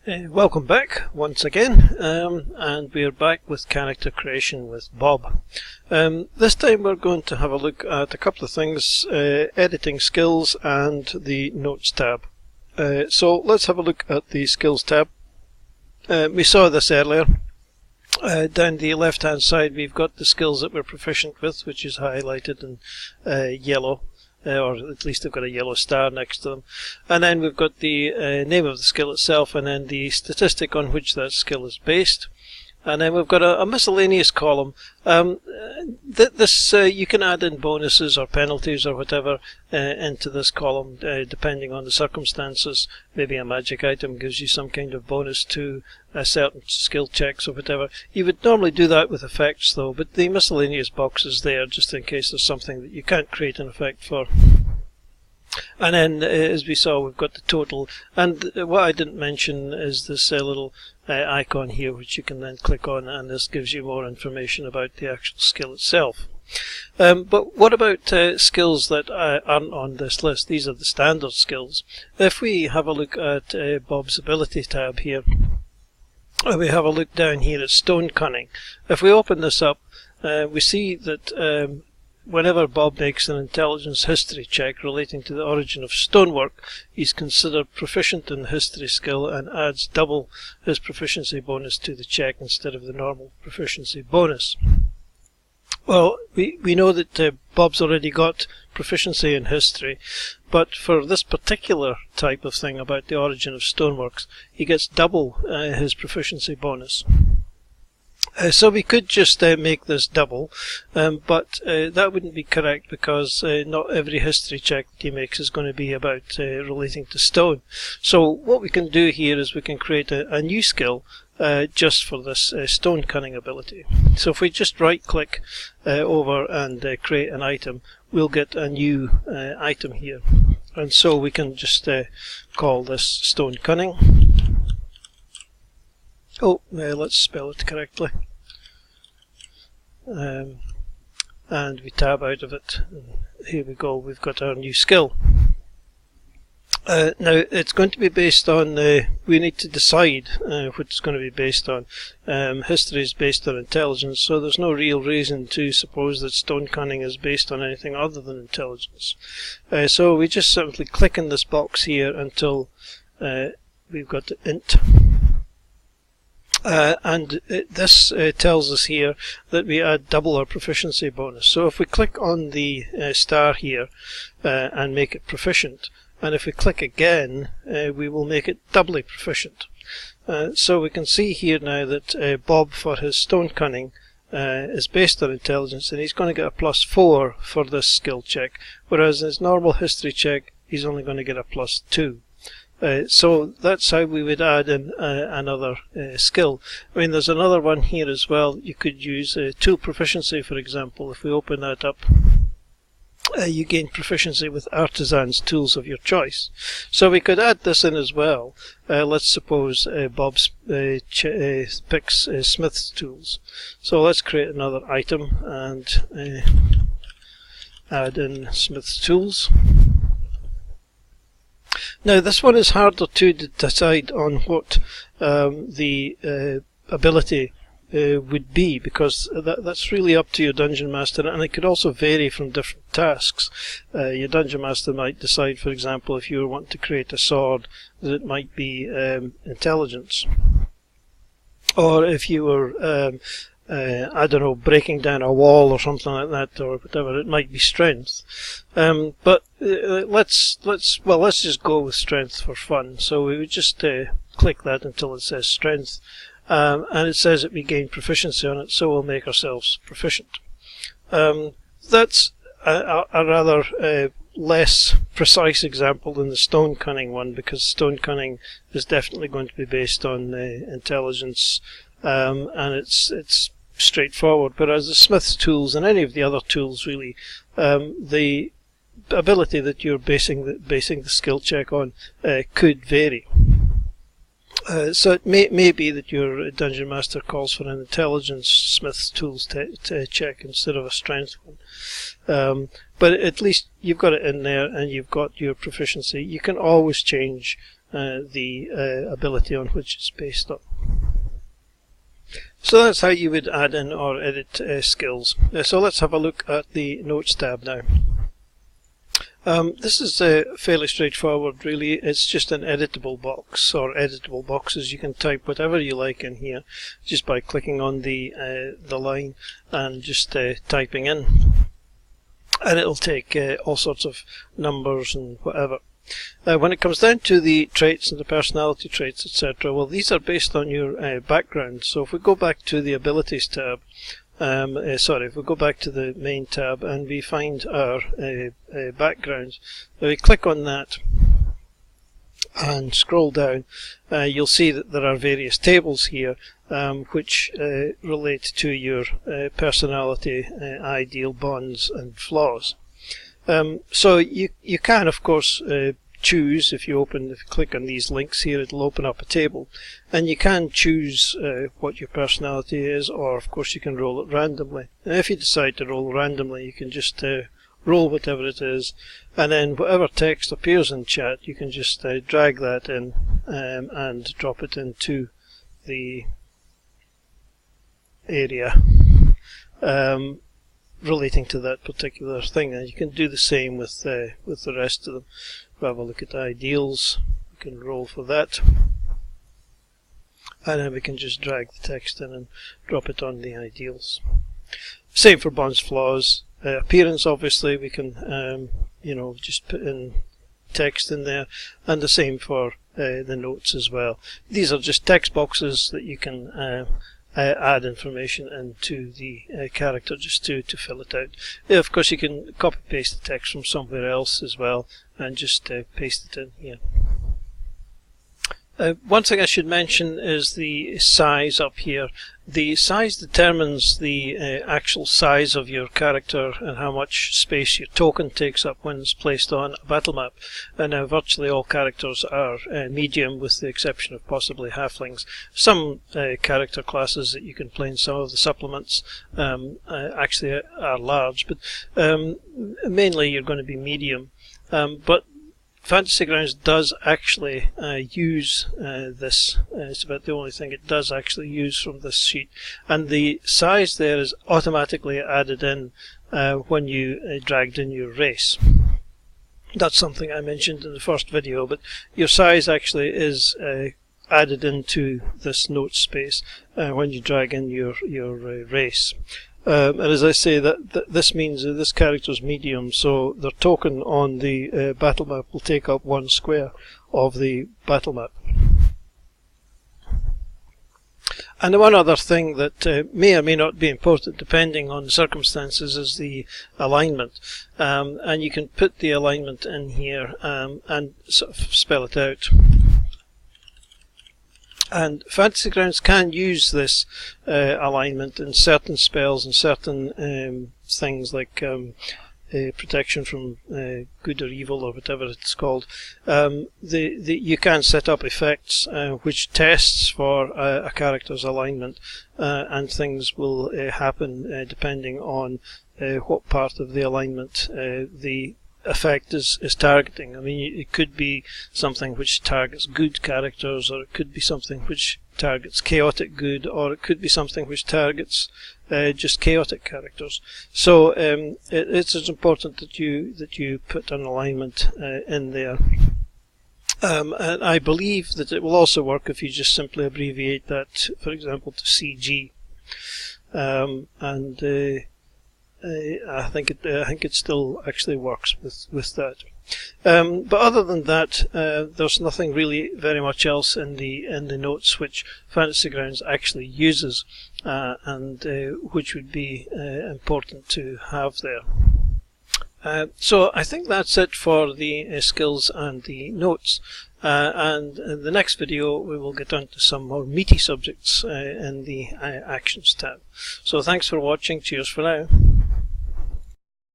Welcome back once again, and we're back with character creation with Bob. This time we're going to have a look at a couple of things, editing skills and the notes tab. So let's have a look at the skills tab. We saw this earlier. Down the left hand side we've got the skills that we're proficient with, which is highlighted in yellow. Or at least they've got a yellow star next to them. And then we've got the name of the skill itself, and then the statistic on which that skill is based. And then we've got a miscellaneous column. This you can add in bonuses or penalties or whatever into this column, depending on the circumstances. Maybe a magic item gives you some kind of bonus to certain skill checks or whatever. You would normally do that with effects though, but the miscellaneous box is there just in case there's something that you can't create an effect for. And then, as we saw, we've got the total. And what I didn't mention is this little icon here, which you can then click on, and this gives you more information about the actual skill itself. But what about skills that aren't on this list? These are the standard skills. If we have a look at Bob's ability tab here, we have a look down here at Stone Cunning. If we open this up, we see that whenever Bob makes an intelligence history check relating to the origin of stonework, he's considered proficient in the history skill and adds double his proficiency bonus to the check instead of the normal proficiency bonus. Well, we know that Bob's already got proficiency in history, but for this particular type of thing about the origin of stoneworks, he gets double his proficiency bonus. So we could just make this double, but that wouldn't be correct because not every history check that he makes is going to be about relating to stone. So what we can do here is we can create a new skill just for this Stone Cunning ability. So if we just right click over and create an item, we'll get a new item here. And so we can just call this Stone Cunning. Oh, let's spell it correctly. And we tab out of it. Here we go, we've got our new skill. Now, it's going to be based on, we need to decide what it's going to be based on. History is based on intelligence, so there's no real reason to suppose that Stone Cunning is based on anything other than intelligence. So we just simply click in this box here until we've got the int. And this tells us here that we add double our proficiency bonus. So if we click on the star here and make it proficient, and if we click again, we will make it doubly proficient. So we can see here now that Bob, for his Stone Cunning, is based on intelligence, and he's going to get a +4 for this skill check, whereas in his normal history check, he's only going to get a +2. So that's how we would add in another skill. I mean, there's another one here as well. You could use tool proficiency, for example. If we open that up, you gain proficiency with artisan's tools of your choice. So we could add this in as well. Let's suppose Bob picks smith's tools. So let's create another item and add in smith's tools. Now this one is harder to decide on what the ability would be, because that's really up to your Dungeon Master, and it could also vary from different tasks. Your Dungeon Master might decide, for example, if you want to create a sword, that it might be intelligence. Or if you were I don't know, breaking down a wall or something like that, or whatever, it might be strength. But let's just go with strength for fun. So we would just click that until it says strength, and it says that we gain proficiency on it, so we'll make ourselves proficient. That's a rather less precise example than the Stone Cunning one, because Stone Cunning is definitely going to be based on intelligence, and it's straightforward, whereas the smith's tools and any of the other tools really, the ability that you're basing the skill check on could vary. So it may be that your Dungeon Master calls for an intelligence smith's tools check instead of a strength one. But at least you've got it in there and you've got your proficiency. You can always change the ability on which it's based on. So that's how you would add in or edit skills. So let's have a look at the Notes tab now. This is fairly straightforward really. It's just an editable box or editable boxes. You can type whatever you like in here just by clicking on the line and just typing in, and it'll take all sorts of numbers and whatever. When it comes down to the traits and the personality traits, etc., well, these are based on your background. So if we go back to the Abilities tab, if we go back to the main tab and we find our backgrounds, we click on that and scroll down, you'll see that there are various tables here which relate to your personality, ideal, bonds and flaws. So you can, of course, choose, if you click on these links here, it'll open up a table, and you can choose what your personality is, or of course you can roll it randomly. And if you decide to roll randomly, you can just roll whatever it is, and then whatever text appears in chat, you can just drag that in and drop it into the area relating to that particular thing. And you can do the same with the rest of them. We'll have a look at ideals. We can roll for that, and then we can just drag the text in and drop it on the ideals. Same for bonds, flaws. Appearance, obviously, we can just put in text in there, and the same for the notes as well. These are just text boxes that you can add information into the character just to fill it out. Of course, you can copy paste the text from somewhere else as well and just paste it in here. One thing I should mention is the size up here. The size determines the actual size of your character and how much space your token takes up when it's placed on a battle map. And now virtually all characters are medium, with the exception of possibly halflings. Some character classes that you can play in some of the supplements actually are large, but mainly you're going to be medium. But Fantasy Grounds does actually use this. It's about the only thing it does actually use from this sheet, and the size there is automatically added in when you dragged in your race. That's something I mentioned in the first video, but your size actually is added into this note space when you drag in your race. And as I say, this means that this character is medium, so their token on the battle map will take up 1 square of the battle map. And the one other thing that may or may not be important depending on the circumstances is the alignment. And you can put the alignment in here and sort of spell it out. And Fantasy Grounds can use this alignment in certain spells and certain things like protection from good or evil or whatever it's called. You can set up effects which tests for a character's alignment, and things will happen depending on what part of the alignment the effect is targeting. I mean, it could be something which targets good characters, or it could be something which targets chaotic good, or it could be something which targets just chaotic characters. So it's important that you put an alignment in there. And I believe that it will also work if you just simply abbreviate that, for example, to CG. I think it still actually works with that. But other than that, there's nothing really very much else in the notes which Fantasy Grounds actually uses, and which would be important to have there. So I think that's it for the skills and the notes. And in the next video we will get on to some more meaty subjects in the Actions tab. So thanks for watching. Cheers for now.